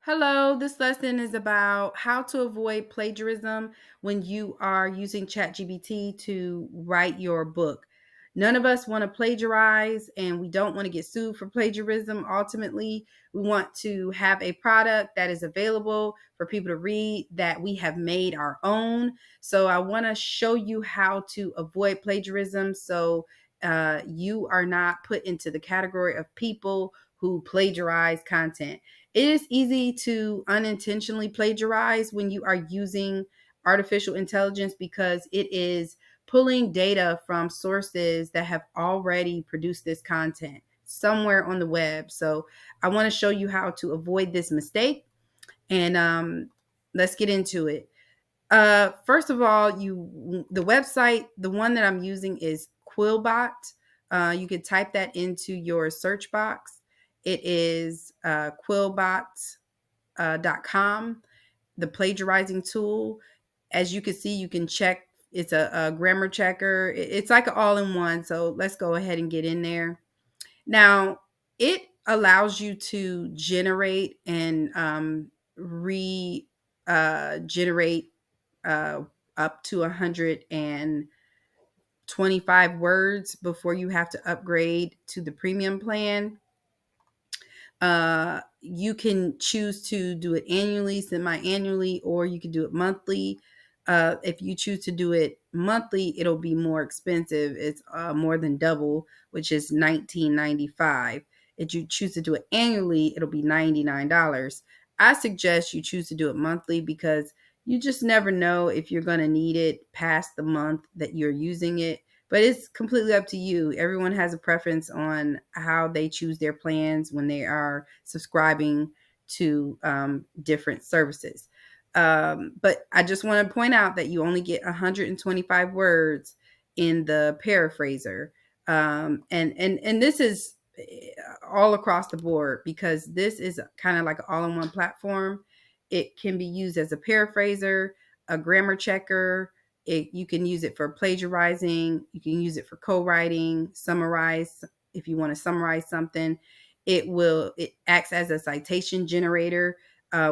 Hello, this lesson is about how to avoid plagiarism when you are using ChatGPT to write your book. None of us want to plagiarize and we don't want to get sued for plagiarism. Ultimately, we want to have a product that is available for people to read that we have made our own. So, I want to show you how to avoid plagiarism so you are not put into the category of people who plagiarize content. It is easy to unintentionally plagiarize when you are using artificial intelligence because it is pulling data from sources that have already produced this content somewhere on the web. So I want to show you how to avoid this mistake, and let's get into it. First of all, the website, the one that I'm using is Quillbot. You could type that into your search box. It is quillbot.com, the plagiarizing tool. As you can see, you can check. It's a grammar checker. It's like an all-in-one. So let's go ahead and get in there. Now, it allows you to generate and generate uh, up to 125 words before you have to upgrade to the premium plan. You can choose to do it annually, semi-annually, or you can do it monthly. If you choose to do it monthly, it'll be more expensive. It's more than double, which is $19.95. If you choose to do it annually, it'll be $99. I suggest you choose to do it monthly because you just never know if you're going to need it past the month that you're using it, but it's completely up to you. Everyone has a preference on how they choose their plans when they are subscribing to different services. But I just want to point out that you only get 125 words in the paraphraser. And this is all across the board because this is kind of like an all-in-one platform. It can be used as a paraphraser, a grammar checker, you can use it for plagiarizing. You can use it for co-writing, summarize. If you want to summarize something, it acts as a citation generator,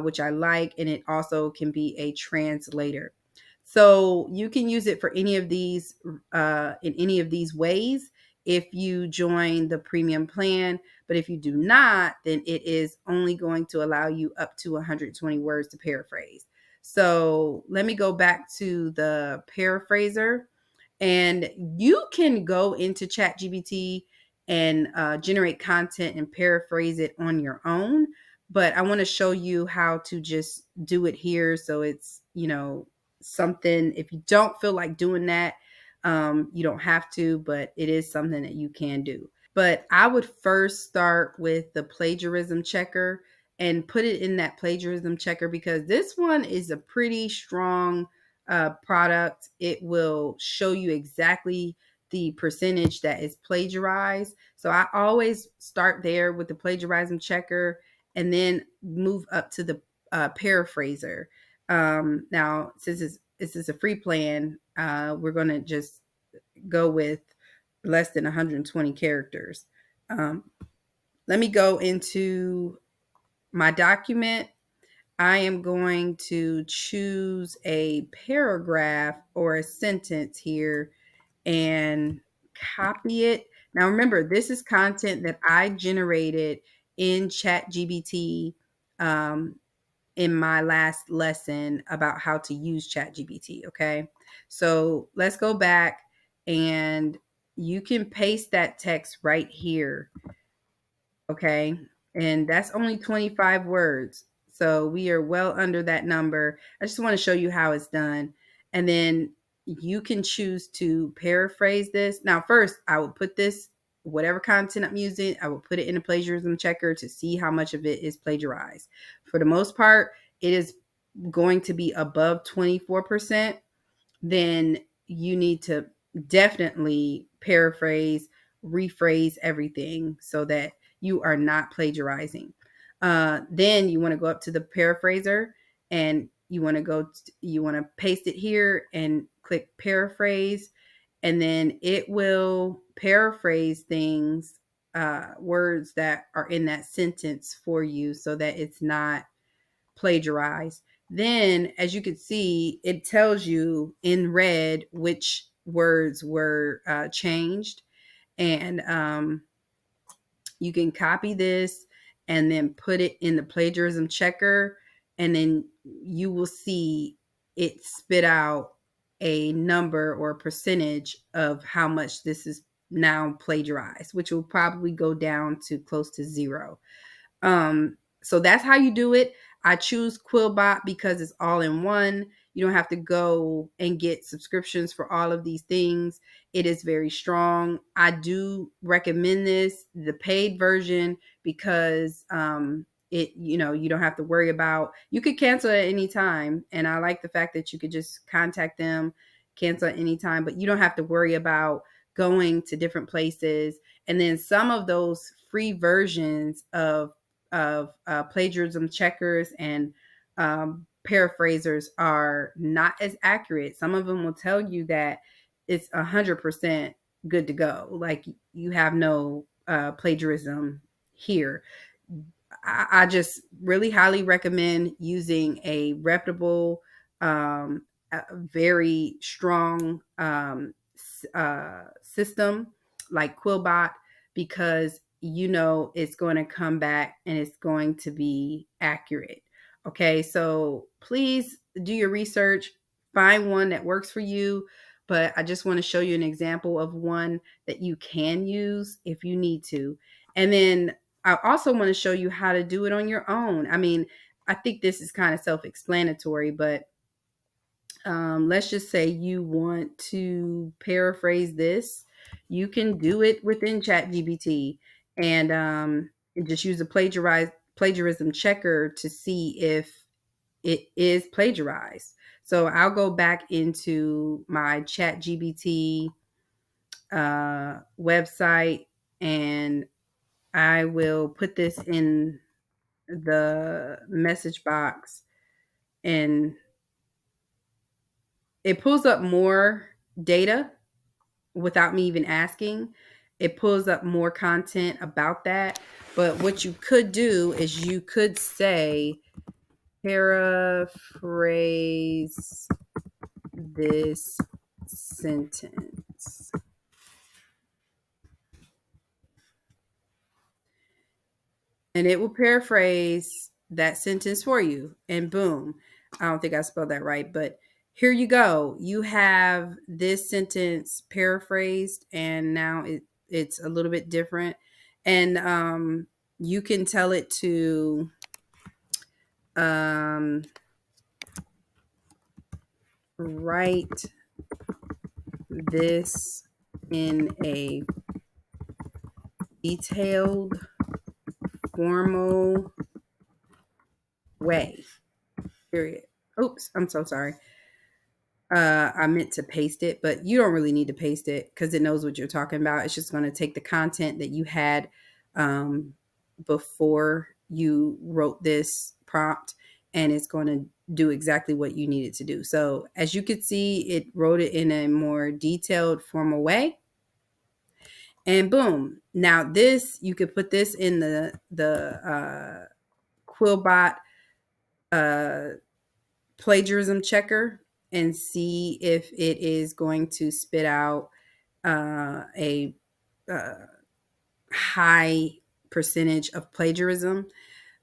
which I like, and it also can be a translator. So you can use it for any of these in any of these ways if you join the premium plan. But if you do not, then it is only going to allow you up to 120 words to paraphrase. So let me go back to the paraphraser, and you can go into ChatGPT and generate content and paraphrase it on your own. But I want to show you how to just do it here. So it's, something, if you don't feel like doing that, you don't have to, but it is something that you can do. But I would first start with the plagiarism checker and put it in that plagiarism checker because this one is a pretty strong product. It will show you exactly the percentage that is plagiarized. So I always start there with the plagiarism checker and then move up to the paraphraser. Now, since this is a free plan, we're going to just go with less than 120 characters. Um, Let me go into my document. I am going to choose a paragraph or a sentence here and copy it. Now, remember, this is content that I generated in ChatGPT in my last lesson about how to use ChatGPT. Okay. So let's go back, and you can paste that text right here. Okay. And that's only 25 words. So we are well under that number. I just want to show you how it's done. And then you can choose to paraphrase this. Now, first, I will put this, whatever content I'm using, I will put it in a plagiarism checker to see how much of it is plagiarized. For the most part, it is going to be above 24%. Then you need to definitely paraphrase, rephrase everything so that you are not plagiarizing. Then you want to go up to the paraphraser, and you want to paste it here and click paraphrase, and then it will paraphrase things, words that are in that sentence for you so that it's not plagiarized. Then, as you can see, it tells you in red which words were changed. And you can copy this and then put it in the plagiarism checker, and then you will see it spit out a number or a percentage of how much this is now plagiarized, which will probably go down to close to zero. So that's how you do it. I choose Quillbot because it's all in one. You don't have to go and get subscriptions for all of these things. It is very strong. I do recommend this, the paid version, because it, you don't have to worry about, you could cancel at any time. And I like the fact that you could just contact them, cancel at any time, but you don't have to worry about going to different places. And then some of those free versions of plagiarism checkers and paraphrasers are not as accurate. Some of them will tell you that it's 100% good to go. Like you have no plagiarism here. I just really highly recommend using a reputable, a very strong system like Quillbot, because it's going to come back and it's going to be accurate. Okay, so please do your research, find one that works for you. But I just want to show you an example of one that you can use if you need to. And then I also want to show you how to do it on your own. I mean, I think this is kind of self-explanatory, but let's just say you want to paraphrase this. You can do it within ChatGPT, and just use a plagiarism checker to see if it is plagiarized. So I'll go back into my ChatGPT website, and I will put this in the message box, and it pulls up more data without me even asking. It pulls up more content about that. But what you could do is you could say, paraphrase this sentence. And it will paraphrase that sentence for you. And boom. I don't think I spelled that right, but here you go. You have this sentence paraphrased, and now it's a little bit different. And you can tell it to um, write this in a detailed, formal way. Period. Oops, I'm so sorry. I meant to paste it, but you don't really need to paste it because it knows what you're talking about. It's just going to take the content that you had um, before you wrote this prompt, and it's going to do exactly what you need it to do. So as you can see, it wrote it in a more detailed, formal way. And boom. Now this, you could put this in the Quillbot uh, plagiarism checker and see if it is going to spit out a high percentage of plagiarism.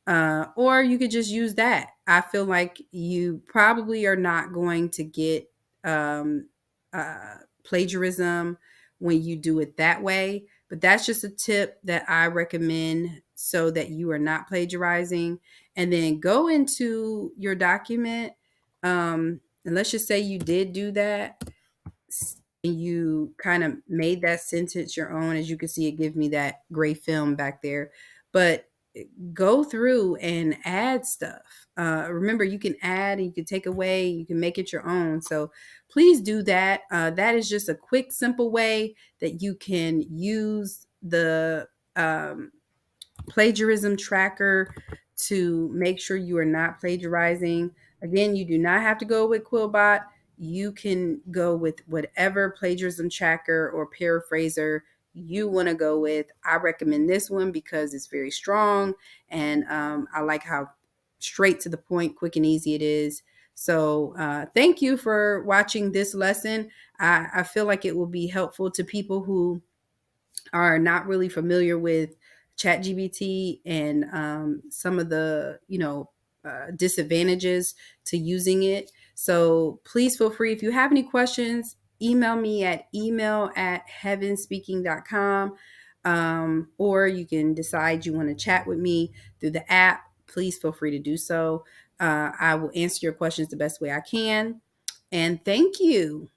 Or you could just use that. I feel like you probably are not going to get um, plagiarism when you do it that way. But that's just a tip that I recommend so that you are not plagiarizing. And then go into your document. And let's just say you did do that, and you kind of made that sentence your own. As you can see, it gives me that gray film back there. But go through and add stuff. Remember, you can add and you can take away, you can make it your own. So please do that. That is just a quick, simple way that you can use the plagiarism tracker to make sure you are not plagiarizing. Again, you do not have to go with Quillbot. You can go with whatever plagiarism tracker or paraphraser you want to go with. I recommend this one because it's very strong, and I like how straight to the point, quick and easy it is. So thank you for watching this lesson. I feel like it will be helpful to people who are not really familiar with ChatGPT and some of the, disadvantages to using it. So please feel free. If you have any questions, email me at email@heavenspeaking.com. Or you can decide you want to chat with me through the app. Please feel free to do so. I will answer your questions the best way I can. And thank you.